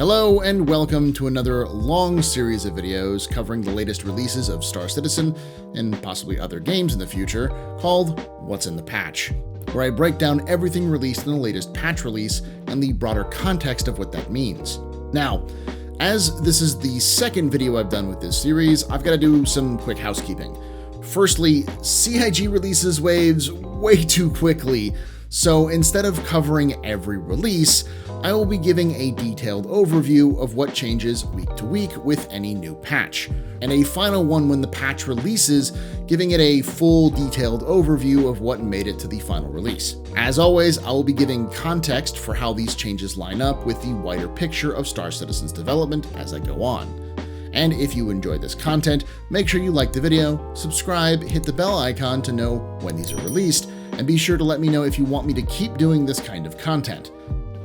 Hello and welcome to another long series of videos covering the latest releases of Star Citizen and possibly other games in the future called What's in the Patch, where I break down everything released in the latest patch release and the broader context of what that means. Now, as this is the second video I've done with this series, I've got to do some quick housekeeping. Firstly, CIG releases waves way too quickly, so instead of covering every release, I will be giving a detailed overview of what changes week to week with any new patch, and a final one when the patch releases, giving it a full detailed overview of what made it to the final release. As always, I will be giving context for how these changes line up with the wider picture of Star Citizen's development as I go on. And if you enjoy this content, make sure you like the video, subscribe, hit the bell icon to know when these are released, and be sure to let me know if you want me to keep doing this kind of content.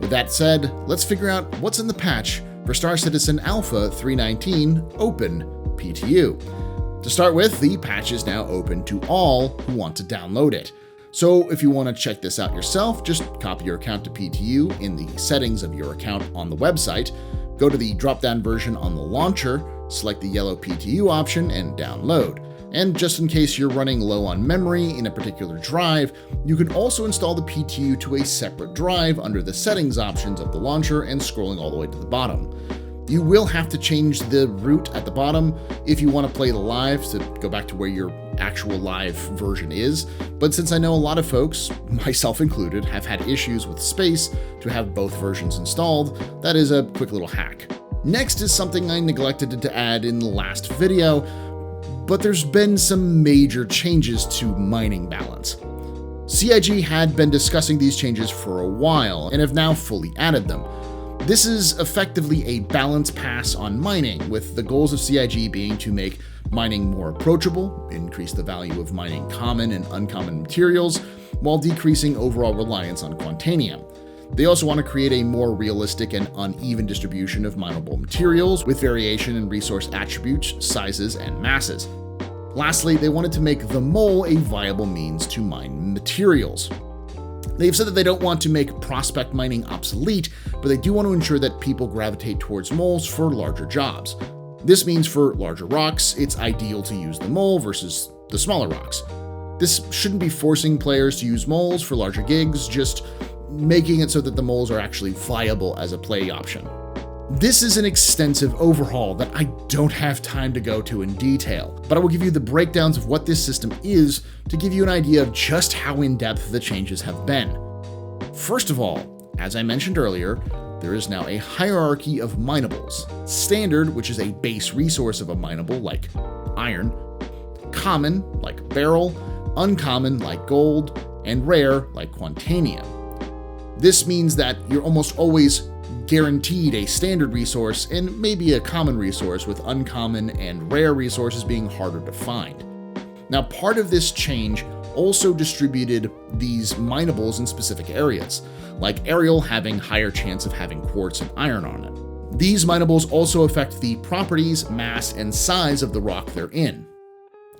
With that said, let's figure out what's in the patch for Star Citizen Alpha 3.19 Open PTU. To start with, the patch is now open to all who want to download it. So if you want to check this out yourself, just copy your account to PTU in the settings of your account on the website, go to the drop-down version on the launcher, select the yellow PTU option, and download. And just in case you're running low on memory in a particular drive, you can also install the PTU to a separate drive under the settings options of the launcher and scrolling all the way to the bottom. You will have to change the route at the bottom if you want to play the live to go back to where your actual live version is, but since I know a lot of folks, myself included, have had issues with space to have both versions installed, that is a quick little hack. Next is something I neglected to add in the last video, but there's been some major changes to mining balance. CIG had been discussing these changes for a while and have now fully added them. This is effectively a balance pass on mining, with the goals of CIG being to make mining more approachable, increase the value of mining common and uncommon materials, while decreasing overall reliance on quantanium. They also want to create a more realistic and uneven distribution of mineable materials with variation in resource attributes, sizes, and masses. Lastly, they wanted to make the mole a viable means to mine materials. They've said that they don't want to make prospect mining obsolete, but they do want to ensure that people gravitate towards moles for larger jobs. This means for larger rocks, it's ideal to use the mole versus the smaller rocks. This shouldn't be forcing players to use moles for larger gigs, just making it so that the moles are actually viable as a play option. This is an extensive overhaul that I don't have time to go to in detail, but I will give you the breakdowns of what this system is to give you an idea of just how in-depth the changes have been. First of all, as I mentioned earlier, there is now a hierarchy of minables. Standard, which is a base resource of a mineable like iron, common like beryl, uncommon like gold, and rare like quantanium. This means that you're almost always guaranteed a standard resource and maybe a common resource, with uncommon and rare resources being harder to find. Now, part of this change also distributed these minables in specific areas, like Ariel having higher chance of having quartz and iron on it. These minables also affect the properties, mass, and size of the rock they're in.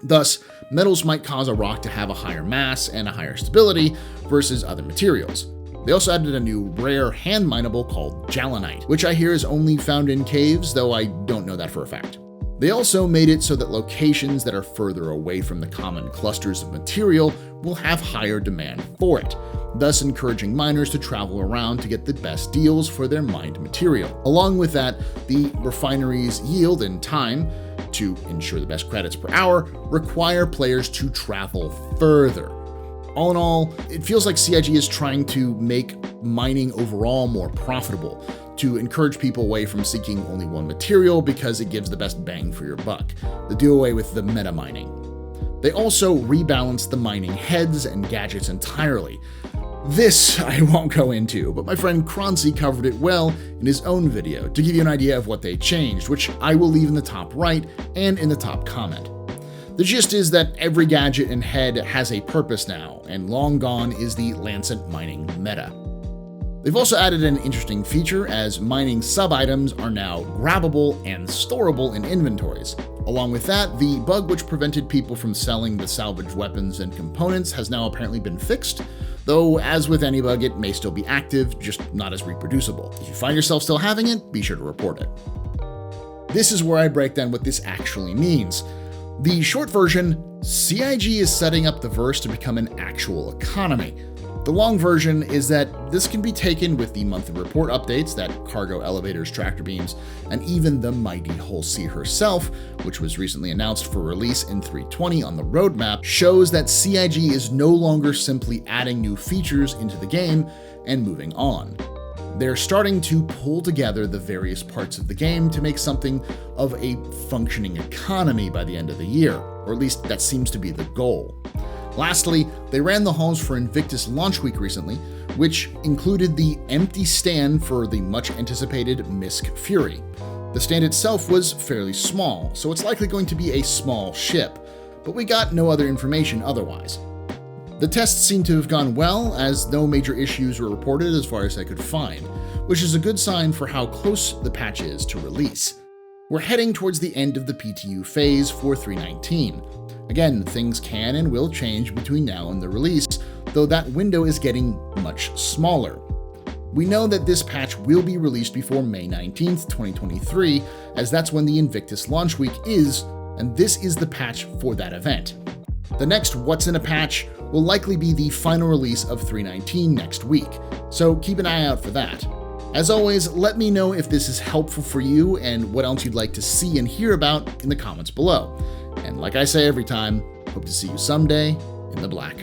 Thus, metals might cause a rock to have a higher mass and a higher stability versus other materials. They also added a new rare hand mineable called Jalonite, which I hear is only found in caves, though I don't know that for a fact. They also made it so that locations that are further away from the common clusters of material will have higher demand for it, thus encouraging miners to travel around to get the best deals for their mined material. Along with that, the refineries' yield and time, to ensure the best credits per hour, require players to travel further. All in all, it feels like CIG is trying to make mining overall more profitable, to encourage people away from seeking only one material because it gives the best bang for your buck, to do away with the meta mining. They also rebalanced the mining heads and gadgets entirely. This I won't go into, but my friend Croncy covered it well in his own video to give you an idea of what they changed, which I will leave in the top right and in the top comment. The gist is that every gadget and head has a purpose now, and long gone is the Lancet mining meta. They've also added an interesting feature, as mining sub-items are now grabbable and storable in inventories. Along with that, the bug which prevented people from selling the salvaged weapons and components has now apparently been fixed, though as with any bug, it may still be active, just not as reproducible. If you find yourself still having it, be sure to report it. This is where I break down what this actually means. The short version, CIG is setting up the verse to become an actual economy. The long version is that this can be taken with the monthly report updates that cargo elevators, tractor beams, and even the mighty Hull C herself, which was recently announced for release in 3.20 on the roadmap, shows that CIG is no longer simply adding new features into the game and moving on. They're starting to pull together the various parts of the game to make something of a functioning economy by the end of the year, or at least that seems to be the goal. Lastly, they ran the halls for Invictus Launch Week recently, which included the empty stand for the much anticipated MISC Fury. The stand itself was fairly small, so it's likely going to be a small ship, but we got no other information otherwise. The tests seem to have gone well, as no major issues were reported as far as I could find, which is a good sign for how close the patch is to release. We're heading towards the end of the PTU phase for 3.19. Again, things can and will change between now and the release, though that window is getting much smaller. We know that this patch will be released before May 19th, 2023, as that's when the Invictus Launch Week is, and this is the patch for that event. The next What's in a Patch will likely be the final release of 3.19 next week, so keep an eye out for that. As always, let me know if this is helpful for you and what else you'd like to see and hear about in the comments below. And like I say every time, hope to see you someday in the black.